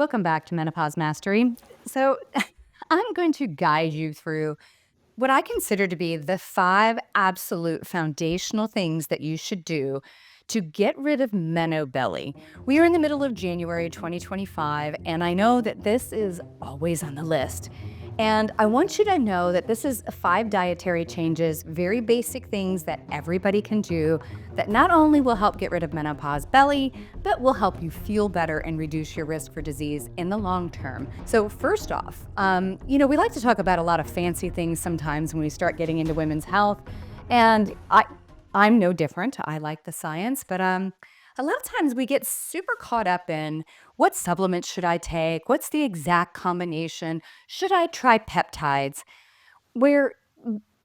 Welcome back to Menopause Mastery. So, I'm going to guide you through what I consider to be the 5 absolute foundational things that you should do to get rid of menobelly. We are in the middle of January 2025, and I know that this is always on the list. And I want you to know that this is 5 dietary changes, very basic things that everybody can do that not only will help get rid of menopause belly, but will help you feel better and reduce your risk for disease in the long term. So first off, we like to talk about a lot of fancy things sometimes when we start getting into women's health. And I'm no different. I like the science, but a lot of times we get super caught up in what supplements should I take? What's the exact combination? Should I try peptides? Where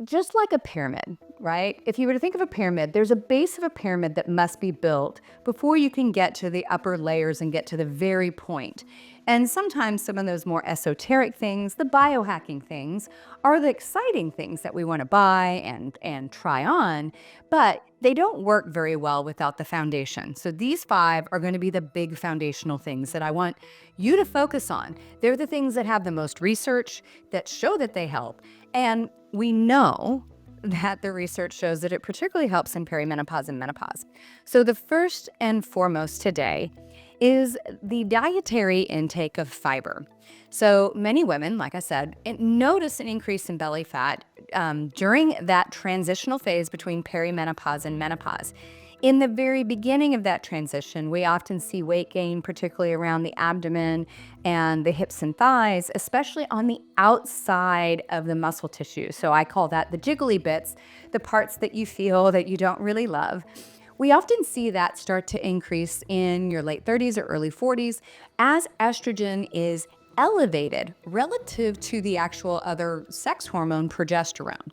just like a pyramid, right? If you were to think of a pyramid, there's a base of a pyramid that must be built before you can get to the upper layers and get to the very point. And sometimes some of those more esoteric things, the biohacking things, are the exciting things that we want to buy and try on, but they don't work very well without the foundation. So these 5 are going to be the big foundational things that I want you to focus on. They're the things that have the most research that show that they help. And we know that the research shows that it particularly helps in perimenopause and menopause. So the first and foremost today is the dietary intake of fiber. So many women, like I said, notice an increase in belly fat during that transitional phase between perimenopause and menopause. In the very beginning of that transition, we often see weight gain, particularly around the abdomen and the hips and thighs, especially on the outside of the muscle tissue. So I call that the jiggly bits, the parts that you feel that you don't really love. We often see that start to increase in your late 30s or early 40s as estrogen is elevated relative to the actual other sex hormone, progesterone.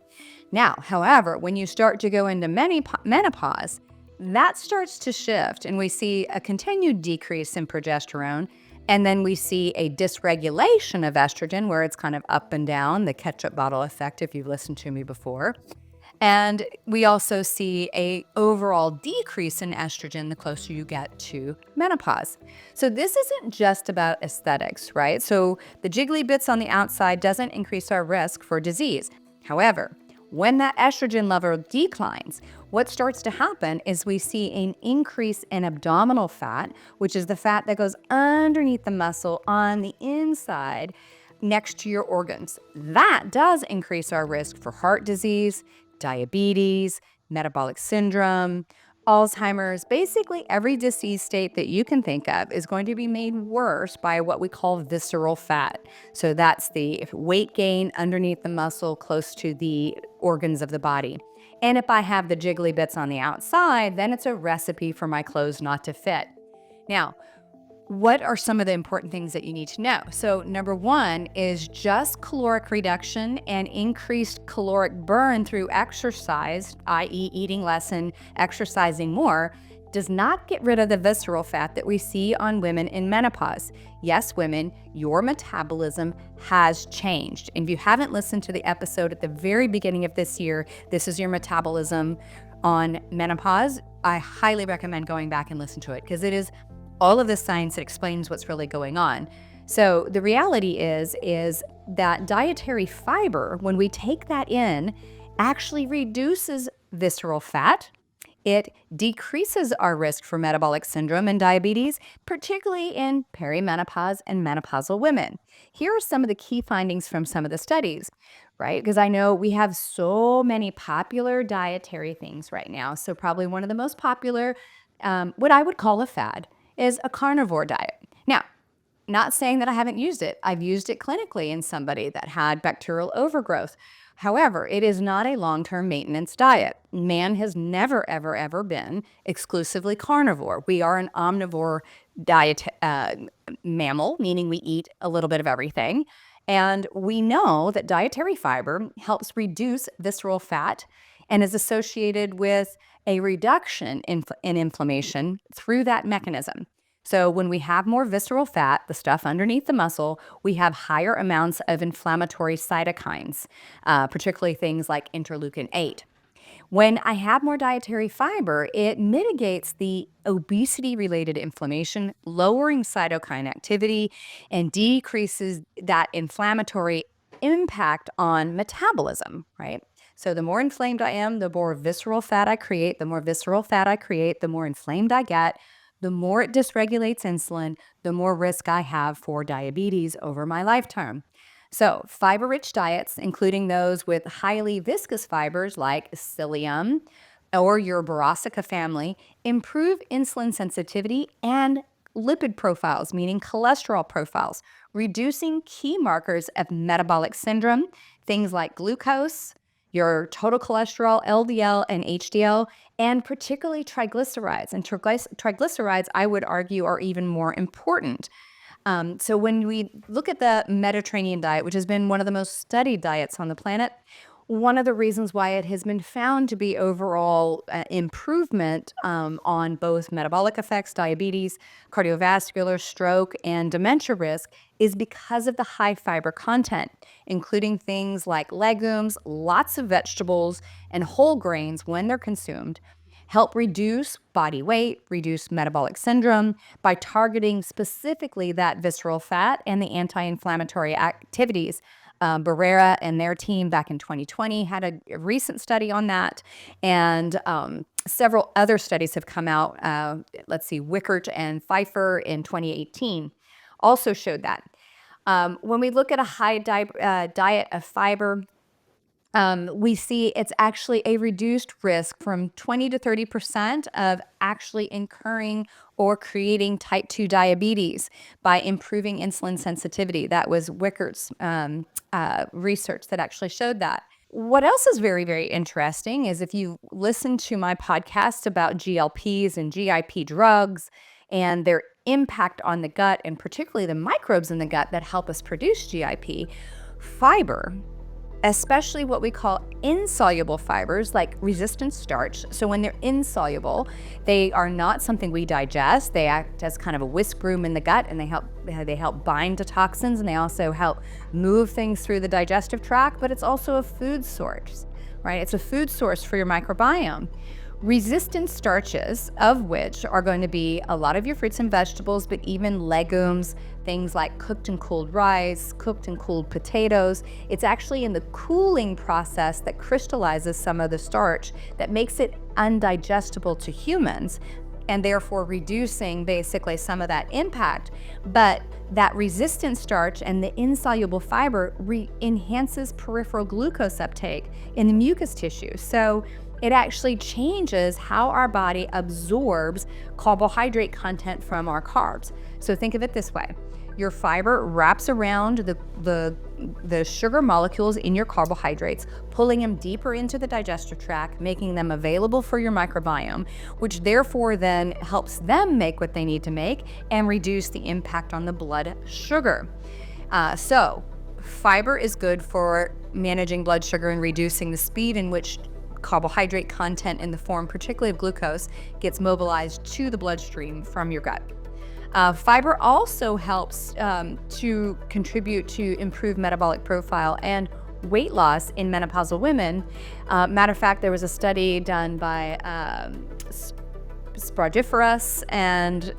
Now, however, when you start to go into menopause, that starts to shift and we see a continued decrease in progesterone. And then we see a dysregulation of estrogen where it's kind of up and down, the ketchup bottle effect, if you've listened to me before. And we also see a overall decrease in estrogen the closer you get to menopause. So this isn't just about aesthetics, right? So the jiggly bits on the outside doesn't increase our risk for disease. However, when that estrogen level declines, what starts to happen is we see an increase in abdominal fat, which is the fat that goes underneath the muscle on the inside next to your organs. That does increase our risk for heart disease, diabetes, metabolic syndrome, Alzheimer's. Basically, every disease state that you can think of is going to be made worse by what we call visceral fat. So that's the weight gain underneath the muscle close to the organs of the body. And if I have the jiggly bits on the outside, then it's a recipe for my clothes not to fit. Now, what are some of the important things that you need to know? So number 1 is just caloric reduction and increased caloric burn through exercise, i.e. eating less and exercising more, does not get rid of the visceral fat that we see on women in menopause. Yes, women, your metabolism has changed. And if you haven't listened to the episode at the very beginning of this year, this is your metabolism on menopause, I highly recommend going back and listen to it because it is all of the science that explains what's really going on. So the reality is that dietary fiber, when we take that in, actually reduces visceral fat. It decreases our risk for metabolic syndrome and diabetes, particularly in perimenopause and menopausal women. Here are some of the key findings from some of the studies, right? Because I know we have so many popular dietary things right now. So probably one of the most popular, what I would call a fad, is a carnivore diet. Now, not saying that I haven't used it. I've used it clinically in somebody that had bacterial overgrowth. However, it is not a long-term maintenance diet. Man has never, ever, ever been exclusively carnivore. We are an omnivore diet mammal, meaning we eat a little bit of everything. And we know that dietary fiber helps reduce visceral fat and is associated with a reduction in inflammation through that mechanism. So when we have more visceral fat, the stuff underneath the muscle, we have higher amounts of inflammatory cytokines, particularly things like interleukin 8. When I have more dietary fiber, it mitigates the obesity-related inflammation, lowering cytokine activity, and decreases that inflammatory impact on metabolism, right? So the more inflamed I am, the more visceral fat I create. The more visceral fat I create, the more inflamed I get. The more it dysregulates insulin, the more risk I have for diabetes over my lifetime. So, fiber rich diets, including those with highly viscous fibers like psyllium or your brassica family, improve insulin sensitivity and lipid profiles, meaning cholesterol profiles, reducing key markers of metabolic syndrome, things like glucose, your total cholesterol, LDL, and HDL, and particularly triglycerides. And triglycerides, I would argue, are even more important. So when we look at the Mediterranean diet, which has been one of the most studied diets on the planet, one of the reasons why it has been found to be overall improvement on both metabolic effects, diabetes, cardiovascular, stroke, and dementia risk is because of the high fiber content, including things like legumes, lots of vegetables, and whole grains when they're consumed. Help reduce body weight, reduce metabolic syndrome by targeting specifically that visceral fat and the anti inflammatory activities. Barrera and their team back in 2020 had a recent study on that, and several other studies have come out. Let's see, Wickert and Pfeiffer in 2018 also showed that. When we look at a high diet of fiber, we see it's actually a reduced risk from 20 to 30% of actually incurring or creating type 2 diabetes by improving insulin sensitivity. That was Wickert's research that actually showed that. What else is very, very interesting is if you listen to my podcast about GLPs and GIP drugs and their impact on the gut, and particularly the microbes in the gut that help us produce GIP, fiber, especially what we call insoluble fibers like resistant starch. So when they're insoluble, they are not something we digest. They act as kind of a whisk broom in the gut, and they help bind to toxins, and they also help move things through the digestive tract, but it's also a food source, right? It's a food source for your microbiome. Resistant starches, of which are going to be a lot of your fruits and vegetables, but even legumes, things like cooked and cooled rice, cooked and cooled potatoes. It's actually in the cooling process that crystallizes some of the starch that makes it undigestible to humans, and therefore reducing basically some of that impact. But that resistant starch and the insoluble fiber enhances peripheral glucose uptake in the mucous tissue. So it actually changes how our body absorbs carbohydrate content from our carbs. So think of it this way. Your fiber wraps around the sugar molecules in your carbohydrates, pulling them deeper into the digestive tract, making them available for your microbiome, which therefore then helps them make what they need to make and reduce the impact on the blood sugar. So fiber is good for managing blood sugar and reducing the speed in which carbohydrate content in the form, particularly of glucose, gets mobilized to the bloodstream from your gut. Fiber also helps to contribute to improved metabolic profile and weight loss in menopausal women. Matter of fact, there was a study done by Sprodiferous and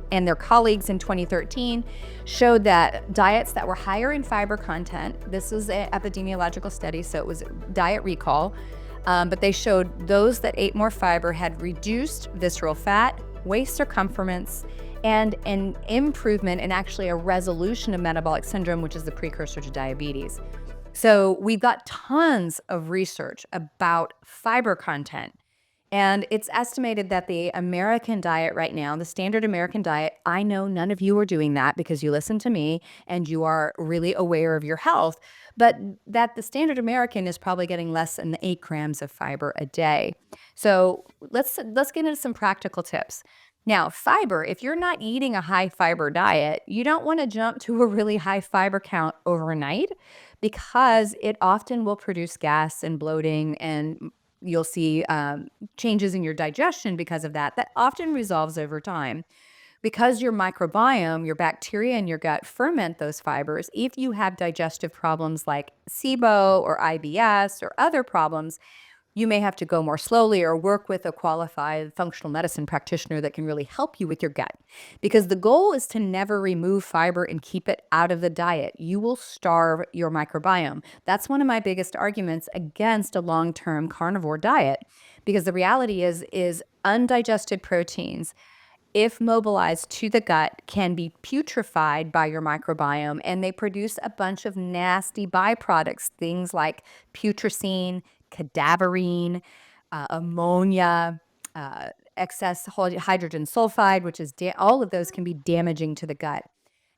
their colleagues in 2013 showed that diets that were higher in fiber content, this is an epidemiological study, so it was diet recall, but they showed those that ate more fiber had reduced visceral fat, waist circumference, and an improvement and actually a resolution of metabolic syndrome, which is the precursor to diabetes. So we've got tons of research about fiber content. And it's estimated that the American diet right now, the standard American diet, I know none of you are doing that because you listen to me and you are really aware of your health, but that the standard American is probably getting less than 8 grams of fiber a day. So let's get into some practical tips. Now, fiber, if you're not eating a high fiber diet, you don't want to jump to a really high fiber count overnight because it often will produce gas and bloating, and you'll see changes in your digestion because of that. That often resolves over time. Because your microbiome, your bacteria in your gut ferment those fibers, if you have digestive problems like SIBO or IBS or other problems, you may have to go more slowly or work with a qualified functional medicine practitioner that can really help you with your gut. Because the goal is to never remove fiber and keep it out of the diet. You will starve your microbiome. That's one of my biggest arguments against a long-term carnivore diet, because the reality is undigested proteins, if mobilized to the gut, can be putrefied by your microbiome, and they produce a bunch of nasty byproducts, things like putrescine, cadaverine, ammonia, uh, excess hydrogen sulfide, which is all of those can be damaging to the gut.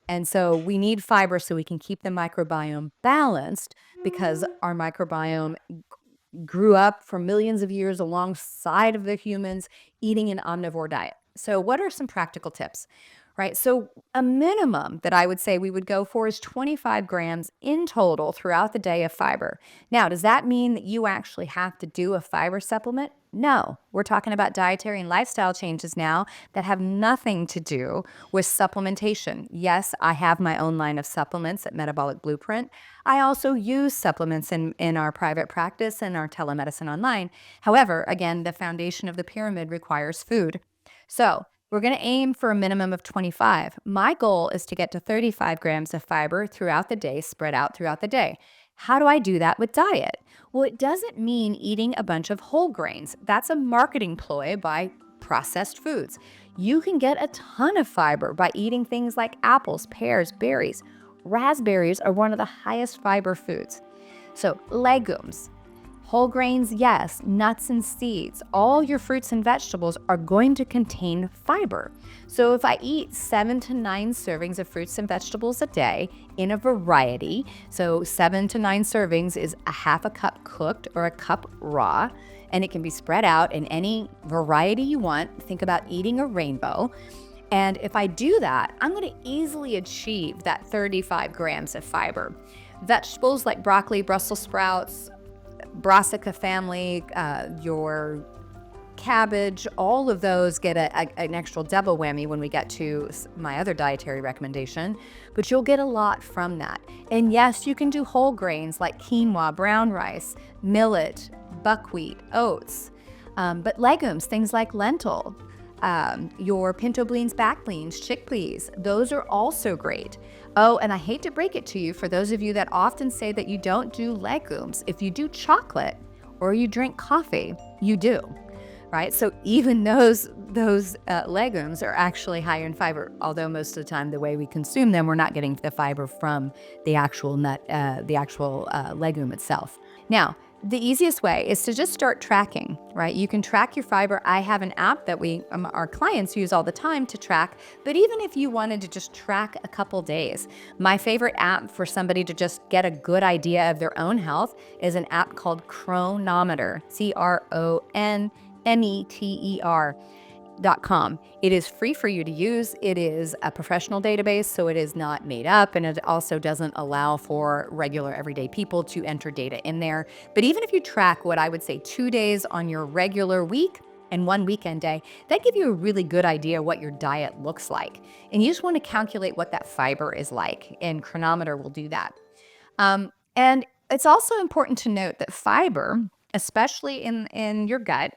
And so we need fiber so we can keep the microbiome balanced, because our microbiome grew up for millions of years alongside of the humans eating an omnivore diet. So, what are some practical tips? Right. So, a minimum that I would say we would go for is 25 grams in total throughout the day of fiber. Now, does that mean that you actually have to do a fiber supplement? No, we're talking about dietary and lifestyle changes now that have nothing to do with supplementation. Yes, I have my own line of supplements at Metabolic Blueprint. I also use supplements in our private practice and our telemedicine online. However, again, the foundation of the pyramid requires food. So we're going to aim for a minimum of 25. My goal is to get to 35 grams of fiber throughout the day, spread out throughout the day. How do I do that with diet? Well, it doesn't mean eating a bunch of whole grains. That's a marketing ploy by processed foods. You can get a ton of fiber by eating things like apples, pears, berries. Raspberries are one of the highest fiber foods. So, legumes, whole grains, yes, nuts and seeds, all your fruits and vegetables are going to contain fiber. So, if I eat 7 to 9 servings of fruits and vegetables a day in a variety, so 7 to 9 servings is a half a cup cooked or a cup raw, and it can be spread out in any variety you want. Think about eating a rainbow. And if I do that, I'm going to easily achieve that 35 grams of fiber. Vegetables like broccoli, Brussels sprouts, brassica family, your cabbage, all of those get an extra double whammy when we get to my other dietary recommendation, but you'll get a lot from that. And yes, you can do whole grains like quinoa, brown rice, millet, buckwheat, oats, but legumes, things like lentil, your pinto beans, back beans, chickpeas, those are also great. Oh, and I hate to break it to you, for those of you that often say that you don't do legumes, if you do chocolate or you drink coffee, you do, right? So even those legumes are actually higher in fiber, although most of the time the way we consume them, we're not getting the fiber from the actual nut, legume itself. Now, the easiest way is to just start tracking, right? You can track your fiber. I have an app that our clients use all the time to track, but even if you wanted to just track a couple days, my favorite app for somebody to just get a good idea of their own health is an app called Chronometer, CRONMETER.com. It is free for you to use. It is a professional database, so it is not made up, and it also doesn't allow for regular everyday people to enter data in there. But even if you track what I would say 2 days on your regular week and 1 weekend day, that give you a really good idea what your diet looks like. And you just want to calculate what that fiber is like, and Chronometer will do that. And it's also important to note that fiber, especially in your gut,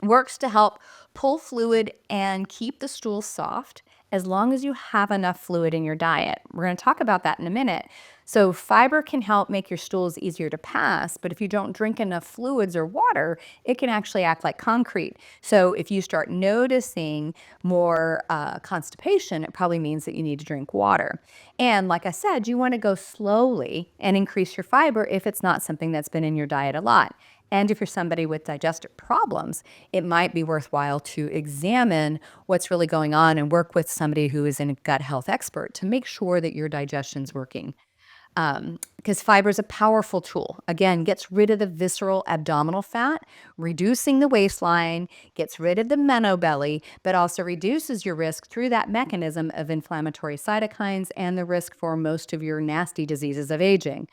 works to help pull fluid and keep the stool soft as long as you have enough fluid in your diet. We're going to talk about that in a minute. So, fiber can help make your stools easier to pass, but if you don't drink enough fluids or water, it can actually act like concrete. So, if you start noticing more constipation, it probably means that you need to drink water. And like I said, you want to go slowly and increase your fiber if it's not something that's been in your diet a lot. And if you're somebody with digestive problems, it might be worthwhile to examine what's really going on and work with somebody who is a gut health expert to make sure that your digestion's working. Because fiber is a powerful tool. Again, gets rid of the visceral abdominal fat, reducing the waistline, gets rid of the menobelly, but also reduces your risk through that mechanism of inflammatory cytokines and the risk for most of your nasty diseases of aging.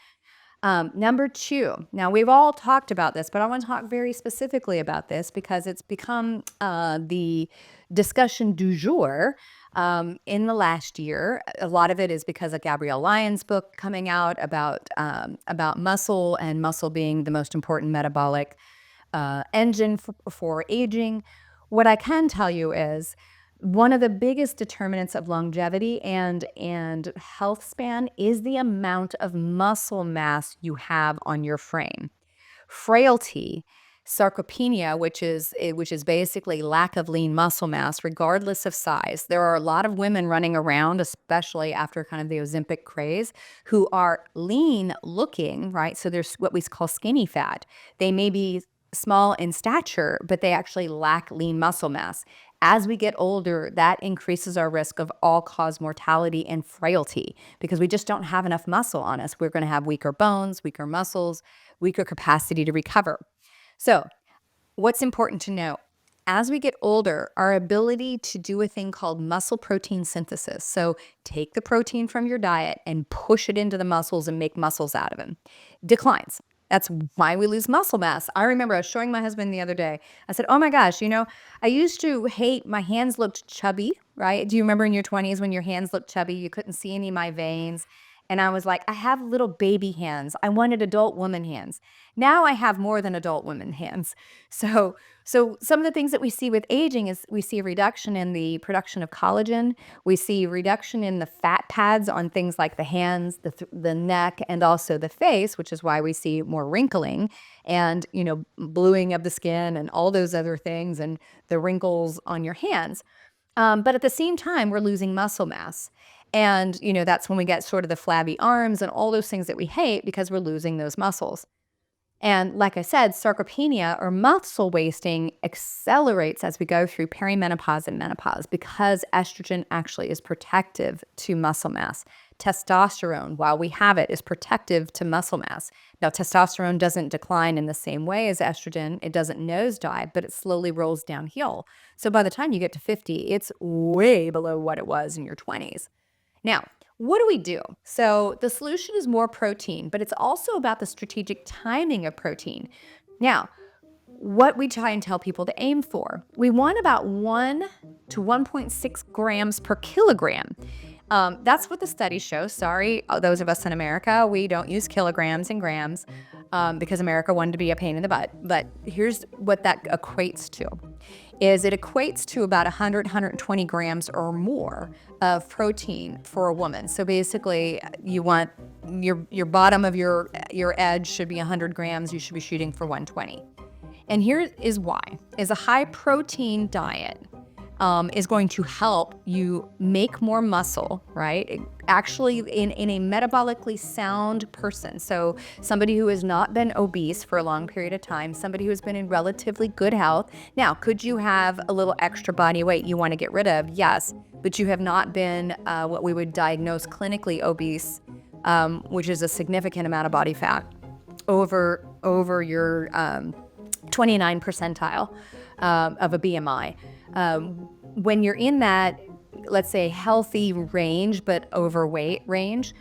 Number two, now we've all talked about this, but I want to talk very specifically about this because it's become the discussion du jour in the last year. A lot of it is because of Gabrielle Lyon's book coming out about muscle, and muscle being the most important metabolic engine for aging. What I can tell you is one of the biggest determinants of longevity and health span is the amount of muscle mass you have on your frame. Frailty, sarcopenia, which is basically lack of lean muscle mass regardless of size. There are a lot of women running around, especially after kind of the Ozempic craze, who are lean looking, right? So there's what we call skinny fat. They may be small in stature, but they actually lack lean muscle mass. As we get older, that increases our risk of all-cause mortality and frailty because we just don't have enough muscle on us. We're going to have weaker bones, weaker muscles, weaker capacity to recover. So, what's important to know? As we get older, our ability to do a thing called muscle protein synthesis, so take the protein from your diet and push it into the muscles and make muscles out of them, declines. That's why we lose muscle mass. I remember I was showing my husband the other day. I said, "Oh my gosh, I used to hate my hands looked chubby, right? Do you remember in your 20s when your hands looked chubby? You couldn't see any of my veins." And I was like, I have little baby hands. I wanted adult woman hands. Now I have more than adult woman hands. So some of the things that we see with aging is we see a reduction in the production of collagen. We see reduction in the fat pads on things like the hands, the neck, and also the face, which is why we see more wrinkling and, bluing of the skin and all those other things and the wrinkles on your hands. But at the same time, we're losing muscle mass. And, that's when we get sort of the flabby arms and all those things that we hate because we're losing those muscles. And like I said, sarcopenia or muscle wasting accelerates as we go through perimenopause and menopause because estrogen actually is protective to muscle mass. Testosterone, while we have it, is protective to muscle mass. Now, testosterone doesn't decline in the same way as estrogen. It doesn't nosedive, but it slowly rolls downhill. So by the time you get to 50, it's way below what it was in your 20s. Now, what do we do? So the solution is more protein, but it's also about the strategic timing of protein. Now, what we try and tell people to aim for, we want about 1 to 1.6 grams per kilogram. That's what the studies show. Sorry, those of us in America, we don't use kilograms and grams because America wanted to be a pain in the butt. But here's what that equates to. It equates to about 100, 120 grams or more of protein for a woman. So basically, you want your bottom of your edge should be 100 grams. You should be shooting for 120. And here is why. Is a high protein diet is going to help you make more muscle, right? Actually, in a metabolically sound person. So somebody who has not been obese for a long period of time, somebody who has been in relatively good health. Now, could you have a little extra body weight you want to get rid of? Yes, but you have not been what we would diagnose clinically obese, which is a significant amount of body fat over your 29 percentile of a BMI. When you're in that, let's say, healthy range, but overweight range,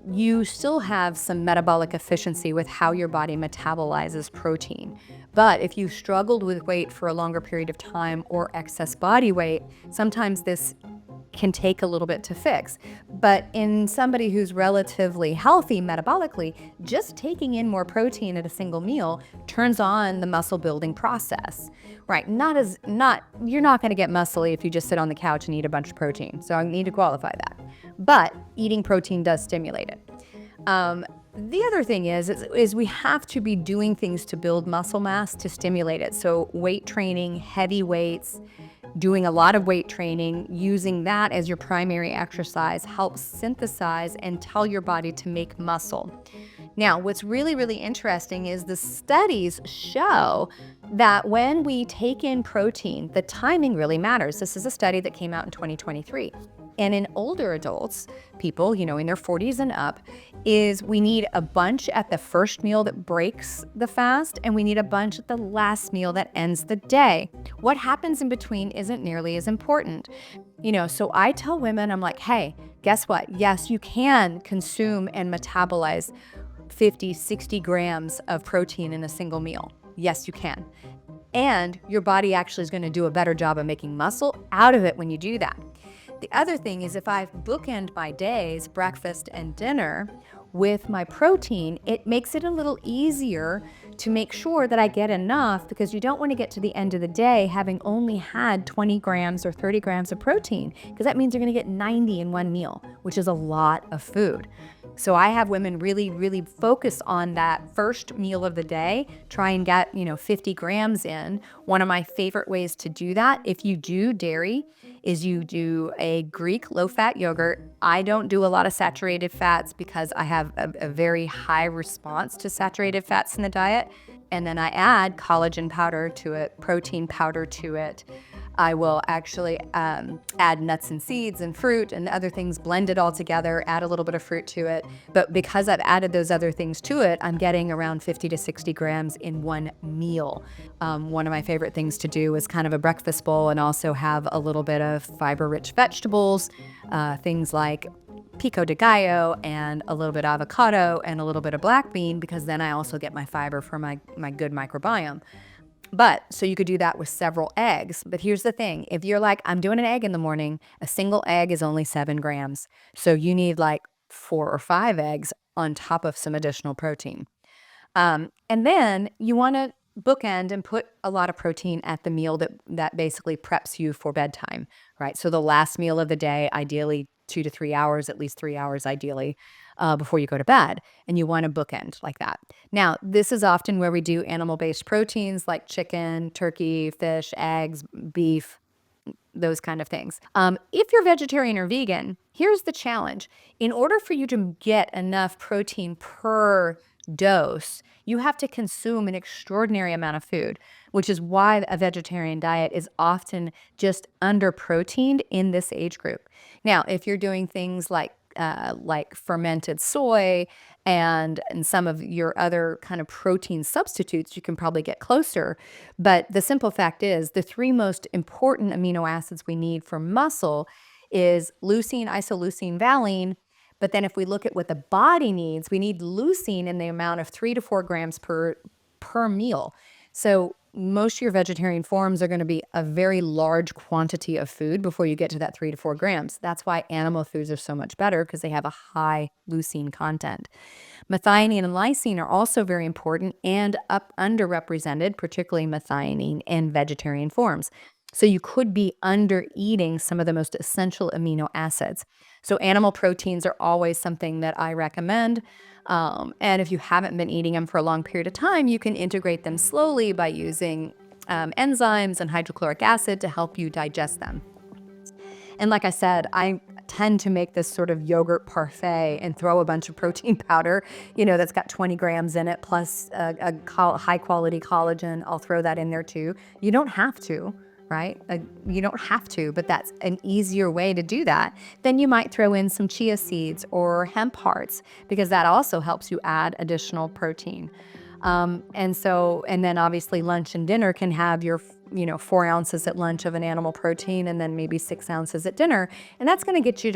you still have some metabolic efficiency with how your body metabolizes protein. But if you struggled with weight for a longer period of time or excess body weight, sometimes this can take a little bit to fix. But in somebody who's relatively healthy metabolically, just taking in more protein at a single meal turns on the muscle building process. Right, you're not going to get muscly if you just sit on the couch and eat a bunch of protein. So I need to qualify that. But eating protein does stimulate it. The other thing is we have to be doing things to build muscle mass to stimulate it. So weight training, heavy weights, doing a lot of weight training, using that as your primary exercise helps synthesize and tell your body to make muscle. Now, what's really, really interesting is the studies show that when we take in protein, the timing really matters. This is a study that came out in 2023. And in older adults, people, in their 40s and up, is we need a bunch at the first meal that breaks the fast, and we need a bunch at the last meal that ends the day. What happens in between isn't nearly as important. So I tell women, I'm like, hey, guess what? Yes, you can consume and metabolize 50, 60 grams of protein in a single meal. Yes, you can. And your body actually is going to do a better job of making muscle out of it when you do that. The other thing is if I bookend my days, breakfast and dinner, with my protein, it makes it a little easier to make sure that I get enough, because you don't want to get to the end of the day having only had 20 grams or 30 grams of protein, because that means you're going to get 90 in one meal, which is a lot of food. So I have women really, really focus on that first meal of the day, try and get, 50 grams in. One of my favorite ways to do that, if you do dairy, is you do a Greek low-fat yogurt. I don't do a lot of saturated fats because I have a very high response to saturated fats in the diet. And then I add collagen powder to it, protein powder to it. I will actually add nuts and seeds and fruit and other things, blend it all together, add a little bit of fruit to it. But because I've added those other things to it, I'm getting around 50 to 60 grams in one meal. One of my favorite things to do is kind of a breakfast bowl and also have a little bit of fiber-rich vegetables, things like pico de gallo and a little bit of avocado and a little bit of black bean, because then I also get my fiber for my good microbiome. But so you could do that with several eggs. But here's the thing. If you're like, I'm doing an egg in the morning, a single egg is only 7 grams. So you need like 4 or 5 eggs on top of some additional protein. And then you want to bookend and put a lot of protein at the meal that basically preps you for bedtime, right? So the last meal of the day, ideally 2 to 3 hours, at least 3 hours ideally, before you go to bed. And you want to bookend like that. Now, this is often where we do animal-based proteins like chicken, turkey, fish, eggs, beef, those kind of things. If you're vegetarian or vegan, here's the challenge. In order for you to get enough protein per dose, you have to consume an extraordinary amount of food, which is why a vegetarian diet is often just under-proteined in this age group. Now, if you're doing things like fermented soy and some of your other kind of protein substitutes, you can probably get closer. But the simple fact is the 3 most important amino acids we need for muscle is leucine, isoleucine, valine. But then if we look at what the body needs, we need leucine in the amount of 3 to 4 grams per meal. So most of your vegetarian forms are going to be a very large quantity of food before you get to that 3 to 4 grams. That's why animal foods are so much better, because they have a high leucine content. Methionine and lysine are also very important and underrepresented, particularly methionine in vegetarian forms. So you could be under eating some of the most essential amino acids. So animal proteins are always something that I recommend. And if you haven't been eating them for a long period of time, you can integrate them slowly by using enzymes and hydrochloric acid to help you digest them. And like I said, I tend to make this sort of yogurt parfait and throw a bunch of protein powder, that's got 20 grams in it, plus a high quality collagen. I'll throw that in there too. You don't have to, right? You don't have to, but that's an easier way to do that. Then you might throw in some chia seeds or hemp hearts, because that also helps you add additional protein. And then obviously lunch and dinner can have your 4 ounces at lunch of an animal protein, and then maybe 6 ounces at dinner. And that's going to get you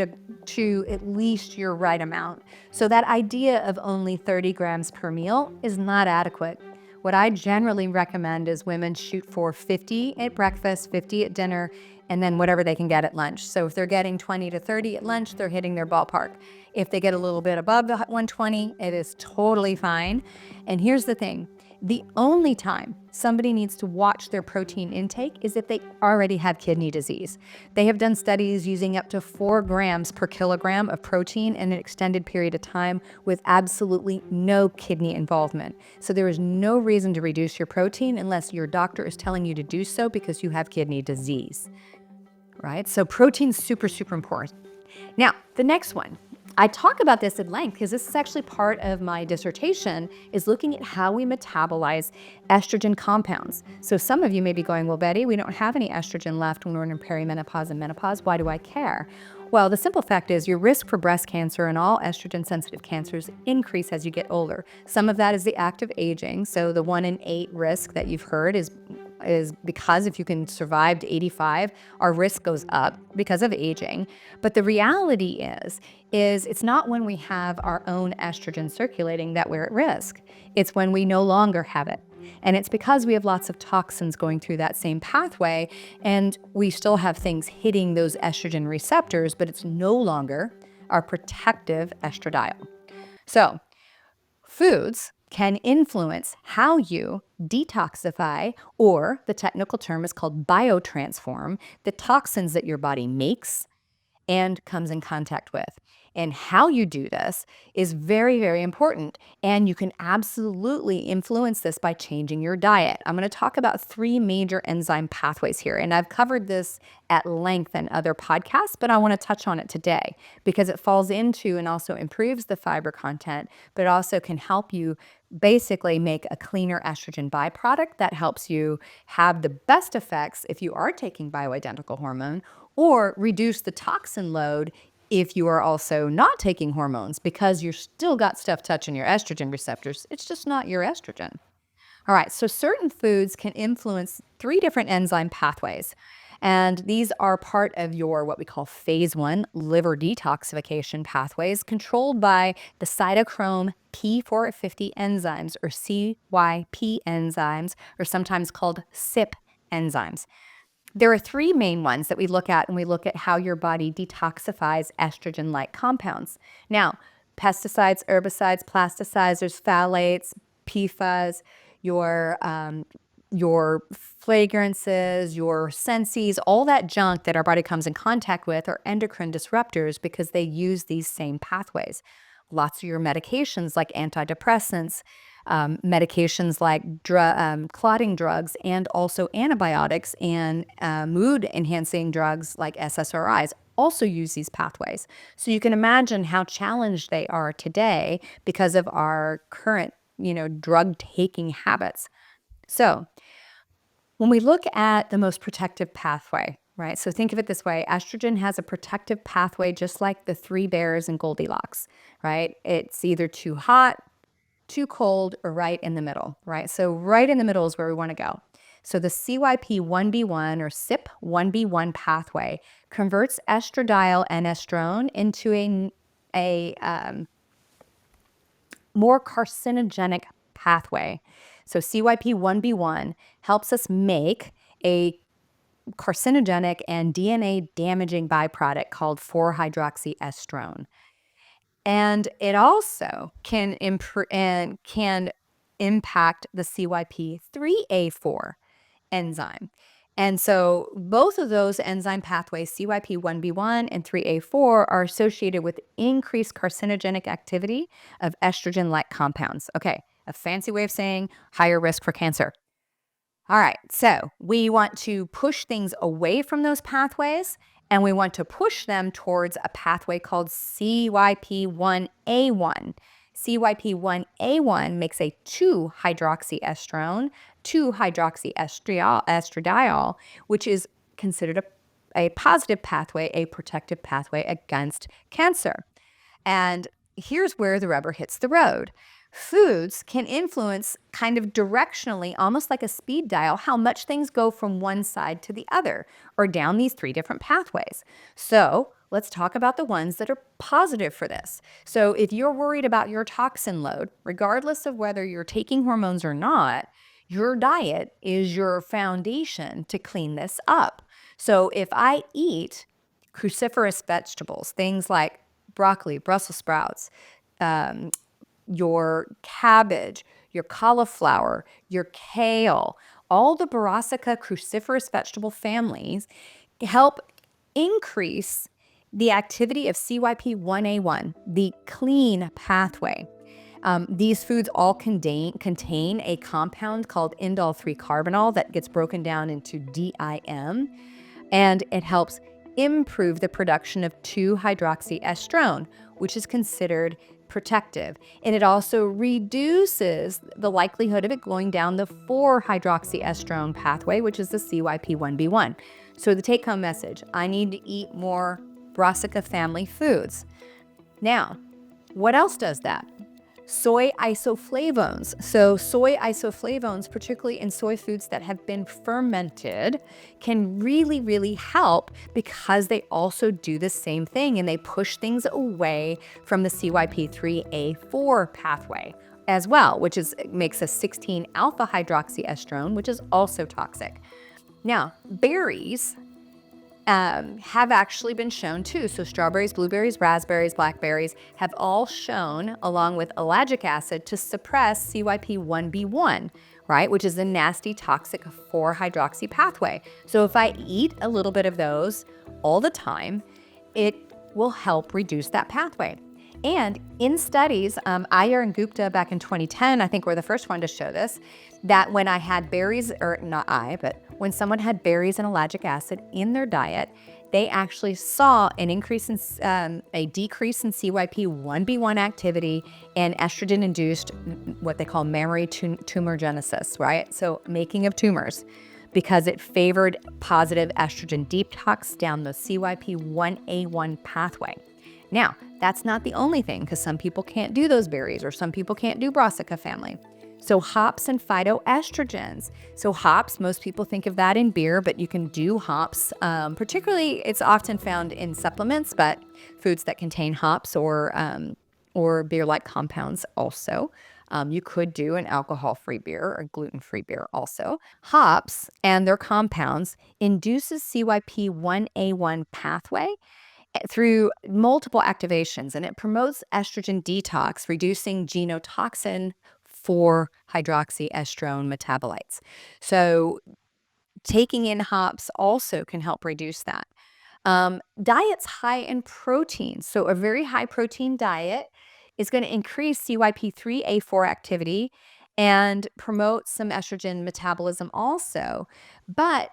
to at least your right amount. So that idea of only 30 grams per meal is not adequate. What I generally recommend is women shoot for 50 at breakfast, 50 at dinner, and then whatever they can get at lunch. So if they're getting 20 to 30 at lunch, they're hitting their ballpark. If they get a little bit above the 120, it is totally fine. And here's the thing. The only time somebody needs to watch their protein intake is if they already have kidney disease. They have done studies using up to 4 grams per kilogram of protein in an extended period of time with absolutely no kidney involvement. So there is no reason to reduce your protein unless your doctor is telling you to do so because you have kidney disease, right? So protein's super, super important. Now, the next one. I talk about this at length because this is actually part of my dissertation, is looking at how we metabolize estrogen compounds. So some of you may be going, well, Betty, we don't have any estrogen left when we're in perimenopause and menopause. Why do I care? Well, the simple fact is your risk for breast cancer and all estrogen-sensitive cancers increase as you get older. Some of that is the active aging. So the 1 in 8 risk that you've heard is because if you can survive to 85, our risk goes up because of aging. But the reality is it's not when we have our own estrogen circulating that we're at risk. It's when we no longer have it. And it's because we have lots of toxins going through that same pathway, and we still have things hitting those estrogen receptors, but it's no longer our protective estradiol. So foods can influence how you detoxify, or the technical term is called biotransform, the toxins that your body makes and comes in contact with. And how you do this is very, very important. And you can absolutely influence this by changing your diet. I'm going to talk about 3 major enzyme pathways here. And I've covered this at length in other podcasts, but I want to touch on it today because it falls into and also improves the fiber content, but also can help you basically make a cleaner estrogen byproduct that helps you have the best effects if you are taking bioidentical hormone, or reduce the toxin load if you are also not taking hormones, because you're still got stuff touching your estrogen receptors. It's just not your estrogen. All right, so certain foods can influence 3 different enzyme pathways. And these are part of your what we call phase 1 liver detoxification pathways, controlled by the cytochrome P450 enzymes, or CYP enzymes, or sometimes called CYP enzymes. There are 3 main ones that we look at when we look at how your body detoxifies estrogen-like compounds. Now, pesticides, herbicides, plasticizers, phthalates, PFAS, your fragrances, your senses, all that junk that our body comes in contact with are endocrine disruptors because they use these same pathways. Lots of your medications like antidepressants, medications like clotting drugs, and also antibiotics and mood-enhancing drugs like SSRIs also use these pathways. So you can imagine how challenged they are today because of our current, drug-taking habits. So when we look at the most protective pathway, right? So think of it this way. Estrogen has a protective pathway just like the 3 bears in Goldilocks, right? It's either too hot, too cold, or right in the middle, right? So right in the middle is where we want to go. So the CYP1B1 or CYP1B1 pathway converts estradiol and estrone into a more carcinogenic pathway. So CYP1B1 helps us make a carcinogenic and DNA damaging byproduct called 4-hydroxyestrone. And it also can impact the CYP3A4 enzyme. And so both of those enzyme pathways, CYP1B1 and 3A4, are associated with increased carcinogenic activity of estrogen-like compounds. Okay, a fancy way of saying higher risk for cancer. All right, so we want to push things away from those pathways, and we want to push them towards a pathway called CYP1A1. CYP1A1 makes a 2-hydroxyestrone, 2-hydroxyestradiol, which is considered a positive pathway, a protective pathway against cancer. And here's where the rubber hits the road. Foods can influence kind of directionally, almost like a speed dial, how much things go from one side to the other or down these 3 different pathways. So let's talk about the ones that are positive for this. So if you're worried about your toxin load, regardless of whether you're taking hormones or not, your diet is your foundation to clean this up. So if I eat cruciferous vegetables, things like broccoli, Brussels sprouts, your cabbage, your cauliflower, your kale, all the Brassica cruciferous vegetable families help increase the activity of CYP1A1, the clean pathway. These foods all contain a compound called indole 3-carbinol that gets broken down into DIM, and it helps improve the production of 2-hydroxyestrone, which is considered protective. And it also reduces the likelihood of it going down the 4-hydroxyestrone pathway, which is the CYP1B1. So the take-home message, I need to eat more Brassica family foods. Now, what else does that? Soy isoflavones. So soy isoflavones, particularly in soy foods that have been fermented, can really, really help because they also do the same thing and they push things away from the CYP3A4 pathway as well, which makes a 16-alpha hydroxyestrone, which is also toxic. Now, berries have actually been shown too. So strawberries, blueberries, raspberries, blackberries have all shown, along with ellagic acid, to suppress CYP1B1, right, which is a nasty toxic 4-hydroxy pathway. So if I eat a little bit of those all the time, it will help reduce that pathway. And in studies, Iyer and Gupta back in 2010, I think were the first one to show this, that when I had berries, or not I, but when someone had berries and ellagic acid in their diet, they actually saw an increase in a decrease in CYP1B1 activity and estrogen-induced what they call mammary tumorigenesis, right? So making of tumors, because it favored positive estrogen detox down the CYP1A1 pathway. Now, that's not the only thing, because some people can't do those berries, or some people can't do brassica family. So hops and phytoestrogens. So hops, most people think of that in beer, but you can do hops. Particularly, it's often found in supplements, but foods that contain hops or beer-like compounds also. You could do an alcohol-free beer or gluten-free beer also. Hops and their compounds induces CYP1A1 pathway through multiple activations, and it promotes estrogen detox, reducing genotoxin 4-hydroxyestrone metabolites. So taking in hops also can help reduce that. Diets high in protein. So a very high protein diet is going to increase CYP3A4 activity and promote some estrogen metabolism also. But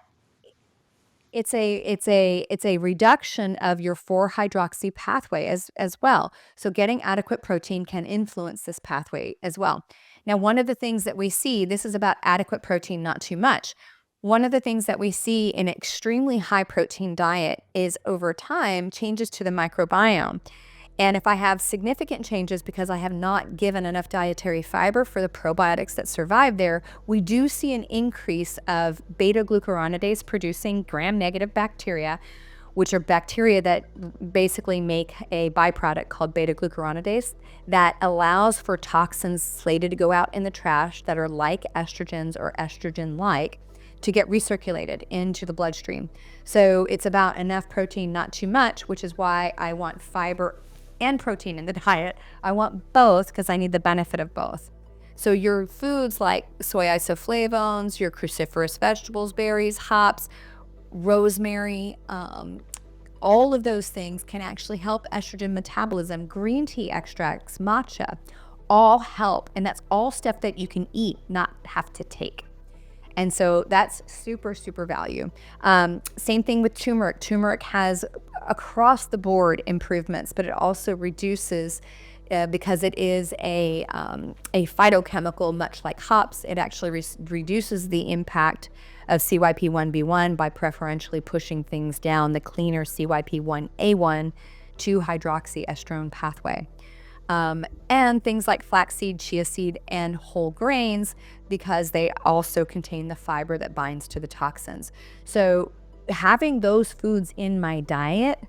it's a reduction of your 4-hydroxy pathway as well. So getting adequate protein can influence this pathway as well. Now, one of the things that we see, this is about adequate protein, not too much. One of the things that we see in an extremely high protein diet is over time changes to the microbiome. And if I have significant changes because I have not given enough dietary fiber for the probiotics that survive there, we do see an increase of beta-glucuronidase producing gram-negative bacteria, which are bacteria that basically make a byproduct called beta-glucuronidase that allows for toxins slated to go out in the trash that are like estrogens or estrogen-like to get recirculated into the bloodstream. So it's about enough protein, not too much, which is why I want fiber and protein in the diet. I want both because I need the benefit of both. So your foods like soy isoflavones, your cruciferous vegetables, berries, hops, rosemary, all of those things can actually help estrogen metabolism. Green tea extracts, matcha, all help. And that's all stuff that you can eat, not have to take. And so that's super, super value. Same thing with turmeric. Turmeric has across the board improvements, but it also reduces, because it is a phytochemical, much like hops, it actually reduces the impact of CYP1B1 by preferentially pushing things down the cleaner CYP1A1 2-hydroxyestrone pathway. And things like flaxseed, chia seed, and whole grains, because they also contain the fiber that binds to the toxins. So having those foods in my diet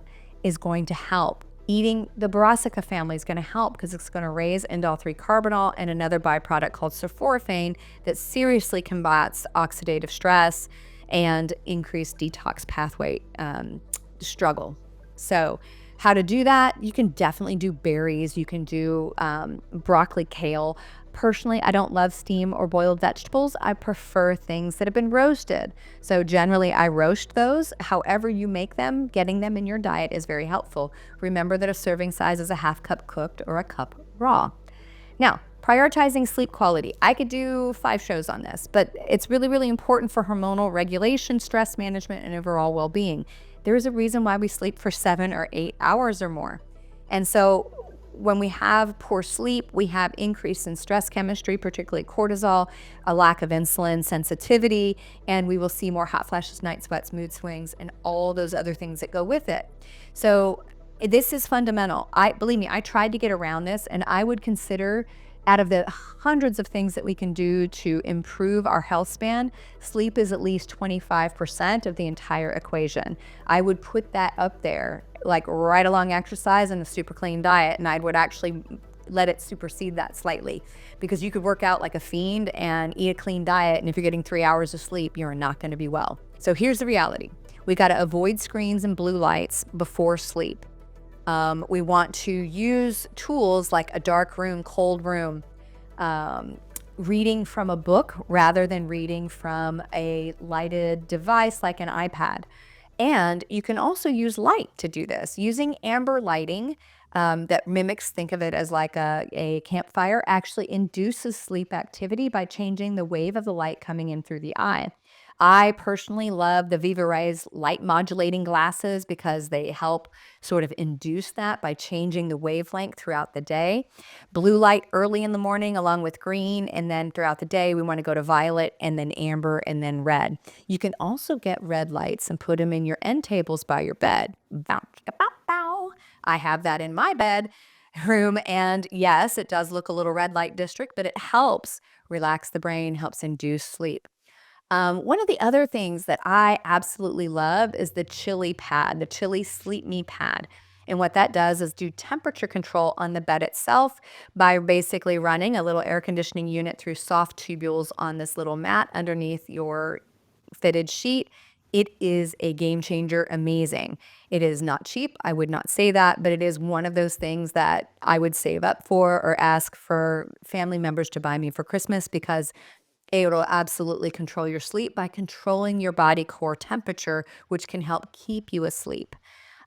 is going to help. Eating the brassica family is going to help because it's going to raise indole 3-carbinol and another byproduct called sulforaphane that seriously combats oxidative stress and increased detox pathway struggle. So how to do that? You can definitely do berries. You can do broccoli, kale. Personally, I don't love steamed or boiled vegetables. I prefer things that have been roasted. So generally, I roast those. However you make them, getting them in your diet is very helpful. Remember that a serving size is a half cup cooked or a cup raw. Now, prioritizing sleep quality. I could do 5 shows on this, but it's really, really important for hormonal regulation, stress management, and overall well-being. There is a reason why we sleep for 7 or 8 hours or more. And so when we have poor sleep, we have increase in stress chemistry, particularly cortisol, a lack of insulin sensitivity, and we will see more hot flashes, night sweats, mood swings, and all those other things that go with it. So this is fundamental. Believe me, I tried to get around this, and I would consider, out of the hundreds of things that we can do to improve our health span, sleep is at least 25% of the entire equation. I would put that up there, like right along exercise and a super clean diet, and I would actually let it supersede that slightly, because you could work out like a fiend and eat a clean diet, and if you're getting 3 hours of sleep, you're not going to be well. So here's the reality. We got to avoid screens and blue lights before sleep. We want to use tools like a dark room, cold room, um, reading from a book rather than reading from a lighted device like an iPad. And you can also use light to do this. Using amber lighting that mimics, think of it as like a campfire, actually induces sleep activity by changing the wave of the light coming in through the eye. I personally love the Viva Ray's light modulating glasses because they help sort of induce that by changing the wavelength throughout the day. Blue light early in the morning along with green, and then throughout the day we want to go to violet and then amber and then red. You can also get red lights and put them in your end tables by your bed. Bow, chicka, bow, bow. I have that in my bed room, and yes, it does look a little red light district, but it helps relax the brain, helps induce sleep. One of the other things that I absolutely love is the Chili pad, the Chili Sleep Me pad. And what that does is do temperature control on the bed itself by basically running a little air conditioning unit through soft tubules on this little mat underneath your fitted sheet. It is a game changer, amazing. It is not cheap, I would not say that, but it is one of those things that I would save up for or ask for family members to buy me for Christmas because it'll absolutely control your sleep by controlling your body core temperature, which can help keep you asleep.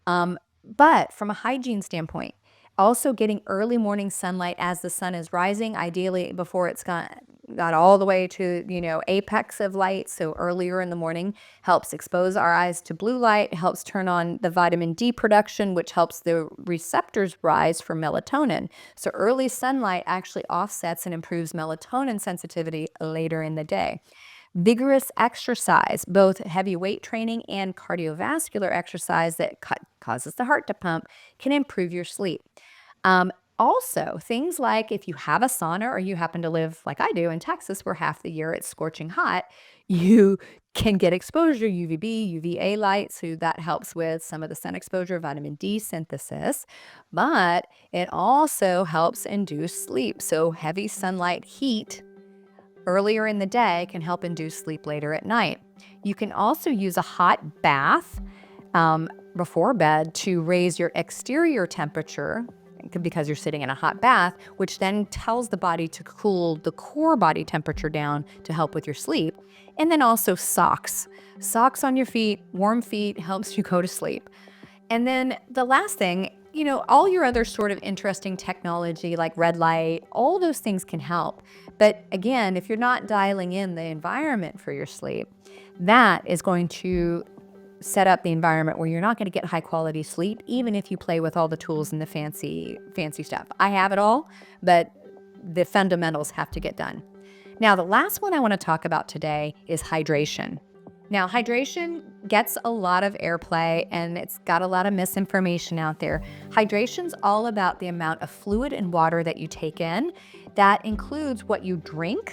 But from a hygiene standpoint, also getting early morning sunlight as the sun is rising, ideally before it's got all the way to, apex of light. So earlier in the morning helps expose our eyes to blue light, helps turn on the vitamin D production, which helps the receptors rise for melatonin. So early sunlight actually offsets and improves melatonin sensitivity later in the day. Vigorous exercise, both heavy weight training and cardiovascular exercise that causes the heart to pump, can improve your sleep. Also, things like if you have a sauna or you happen to live like I do in Texas, where half the year it's scorching hot, you can get exposure, UVB, UVA light. So that helps with some of the sun exposure, vitamin D synthesis, but it also helps induce sleep. So heavy sunlight heat earlier in the day can help induce sleep later at night. You can also use a hot bath before bed to raise your exterior temperature because you're sitting in a hot bath, which then tells the body to cool the core body temperature down to help with your sleep. And then also socks. Socks on your feet, warm feet helps you go to sleep. And then the last thing, all your other sort of interesting technology like red light, all those things can help. But again, if you're not dialing in the environment for your sleep, that is going to set up the environment where you're not going to get high quality sleep, even if you play with all the tools and the fancy stuff. I have it all, but the fundamentals have to get done. Now, the last one I want to talk about today is hydration. Now, hydration gets a lot of airplay and it's got a lot of misinformation out there. Hydration's all about the amount of fluid and water that you take in. That includes what you drink,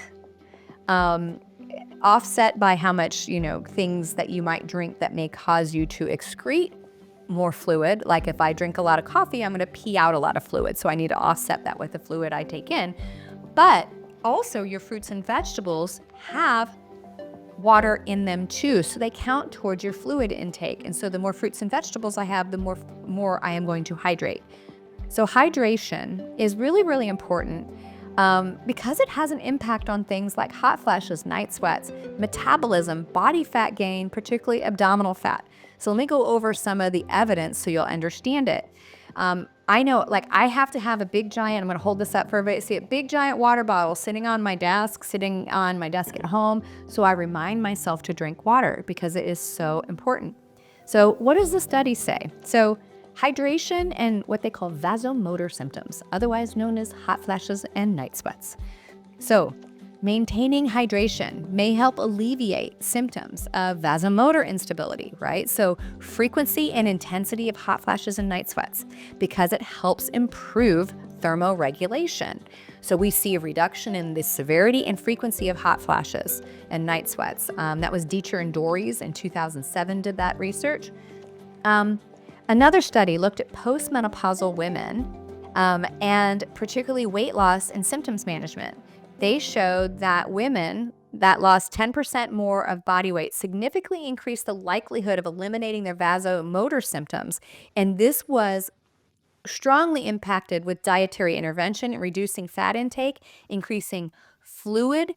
offset by how much, things that you might drink that may cause you to excrete more fluid. Like if I drink a lot of coffee, I'm going to pee out a lot of fluid. So I need to offset that with the fluid I take in. But also your fruits and vegetables have water in them too. So they count towards your fluid intake. And so the more fruits and vegetables I have, the more I am going to hydrate. So hydration is really, really important. Because it has an impact on things like hot flashes, night sweats, metabolism, body fat gain, particularly abdominal fat. So let me go over some of the evidence so you'll understand it. I know, I have to have a big giant, I'm going to hold this up for everybody to see, a big giant water bottle sitting on my desk at home. So I remind myself to drink water because it is so important. So what does the study say? So hydration and what they call vasomotor symptoms, otherwise known as hot flashes and night sweats. So maintaining hydration may help alleviate symptoms of vasomotor instability, right? So frequency and intensity of hot flashes and night sweats, because it helps improve thermoregulation. So we see a reduction in the severity and frequency of hot flashes and night sweats. That was Dieter and Dories in 2007 did that research. Another study looked at postmenopausal women and particularly weight loss and symptoms management. They showed that women that lost 10% more of body weight significantly increased the likelihood of eliminating their vasomotor symptoms. And this was strongly impacted with dietary intervention, reducing fat intake, increasing fluid,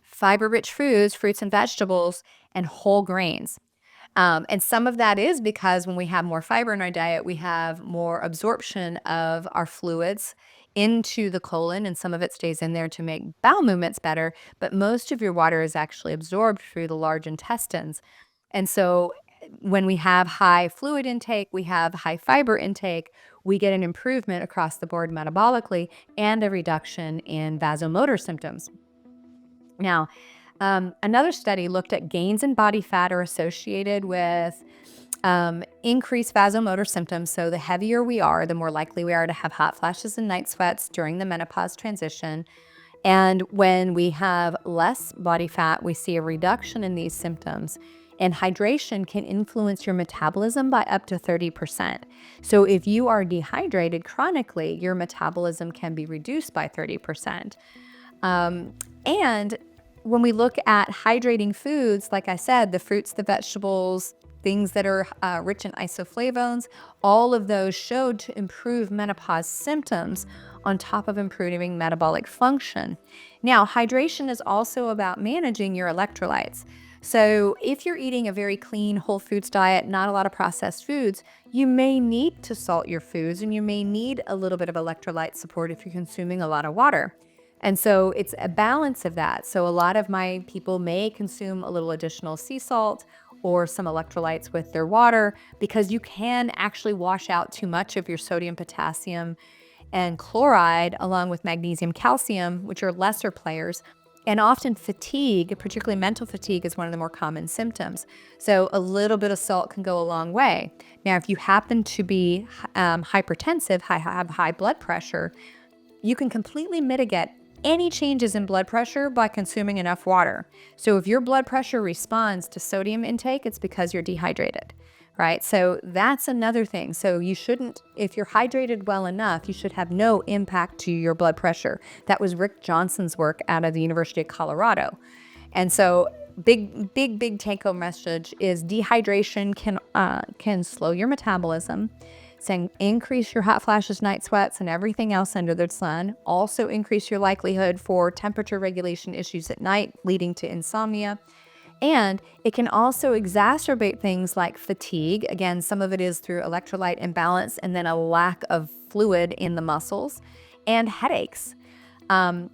fiber-rich foods, fruits and vegetables, and whole grains. And some of that is because when we have more fiber in our diet, we have more absorption of our fluids into the colon, and some of it stays in there to make bowel movements better. But most of your water is actually absorbed through the large intestines. And so when we have high fluid intake, we have high fiber intake, we get an improvement across the board metabolically and a reduction in vasomotor symptoms. Now, another study looked at gains in body fat are associated with increased vasomotor symptoms. So the heavier we are, the more likely we are to have hot flashes and night sweats during the menopause transition. And when we have less body fat, we see a reduction in these symptoms. And hydration can influence your metabolism by up to 30%. So if you are dehydrated chronically, your metabolism can be reduced by 30%. And when we look at hydrating foods, like I said, the fruits, the vegetables, things that are rich in isoflavones, all of those showed to improve menopause symptoms on top of improving metabolic function. Now, hydration is also about managing your electrolytes. So if you're eating a very clean whole foods diet, not a lot of processed foods, you may need to salt your foods and you may need a little bit of electrolyte support if you're consuming a lot of water. And so it's a balance of that. So a lot of my people may consume a little additional sea salt or some electrolytes with their water because you can actually wash out too much of your sodium, potassium, and chloride along with magnesium, calcium, which are lesser players. And often fatigue, particularly mental fatigue, is one of the more common symptoms. So a little bit of salt can go a long way. Now, if you happen to be hypertensive, have high blood pressure, you can completely mitigate any changes in blood pressure by consuming enough water. So if your blood pressure responds to sodium intake, it's because you're dehydrated, right? So that's another thing. So you shouldn't, if you're hydrated well enough, you should have no impact to your blood pressure. That was Rick Johnson's work out of the University of Colorado. And so big take home message is dehydration can slow your metabolism, saying increase your hot flashes, night sweats, and everything else under the sun. Also increase your likelihood for temperature regulation issues at night, leading to insomnia. And it can also exacerbate things like fatigue. Again, some of it is through electrolyte imbalance and then a lack of fluid in the muscles, and headaches.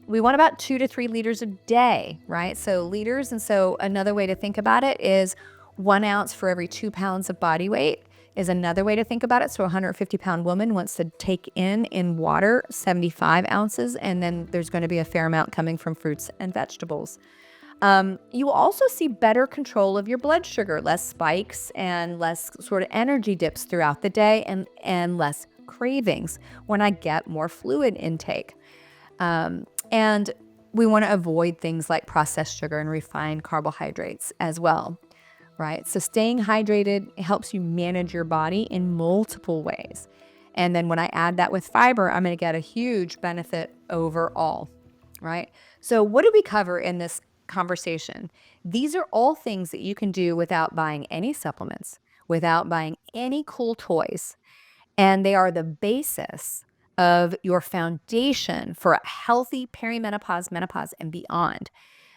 We want about 2 to 3 liters a day, right? So liters. And so another way to think about it is 1 ounce for every 2 pounds of body weight is another way to think about it. So a 150-pound woman wants to take in water 75 ounces, and then there's going to be a fair amount coming from fruits and vegetables. You will also see better control of your blood sugar, less spikes and less sort of energy dips throughout the day, and less cravings when I get more fluid intake. And we want to avoid things like processed sugar and refined carbohydrates as well, right? So staying hydrated helps you manage your body in multiple ways. And then when I add that with fiber, I'm going to get a huge benefit overall, right? So what did we cover in this conversation? These are all things that you can do without buying any supplements, without buying any cool toys. And they are the basis of your foundation for a healthy perimenopause, menopause, and beyond.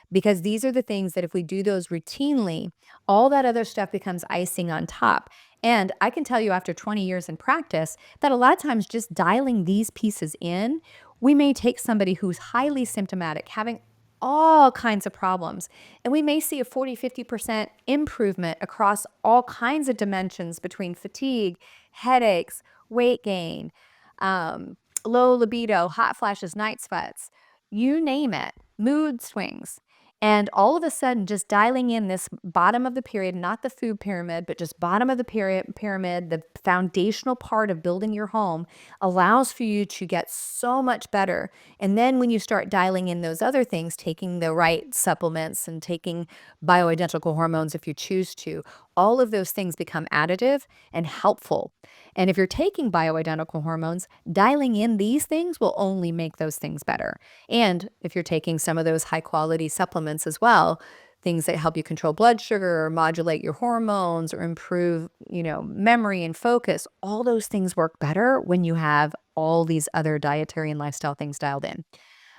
Because these are the things that if we do those routinely, all that other stuff becomes icing on top. And I can tell you after 20 years in practice that a lot of times just dialing these pieces in, we may take somebody who's highly symptomatic, having all kinds of problems, and we may see a 40-50% improvement across all kinds of dimensions between fatigue, headaches, weight gain, low libido, hot flashes, night sweats, you name it, mood swings. And all of a sudden, just dialing in this bottom of the pyramid, not the food pyramid, but just bottom of the pyramid, the foundational part of building your home allows for you to get so much better. And then when you start dialing in those other things, taking the right supplements and taking bioidentical hormones if you choose to, all of those things become additive and helpful. And if you're taking bioidentical hormones, dialing in these things will only make those things better. And if you're taking some of those high quality supplements, supplements as well. Things that help you control blood sugar or modulate your hormones or improve, memory and focus. All those things work better when you have all these other dietary and lifestyle things dialed in.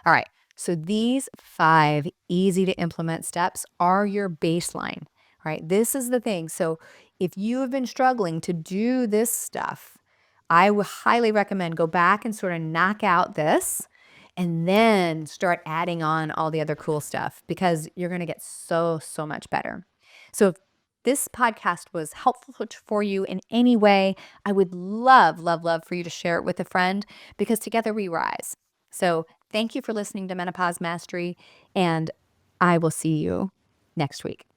All right. So these 5 easy to implement steps are your baseline, right? This is the thing. So if you have been struggling to do this stuff, I would highly recommend go back and sort of knock out this and then start adding on all the other cool stuff because you're going to get so, so much better. So if this podcast was helpful for you in any way, I would love, love, love for you to share it with a friend because together we rise. So thank you for listening to Menopause Mastery, and I will see you next week.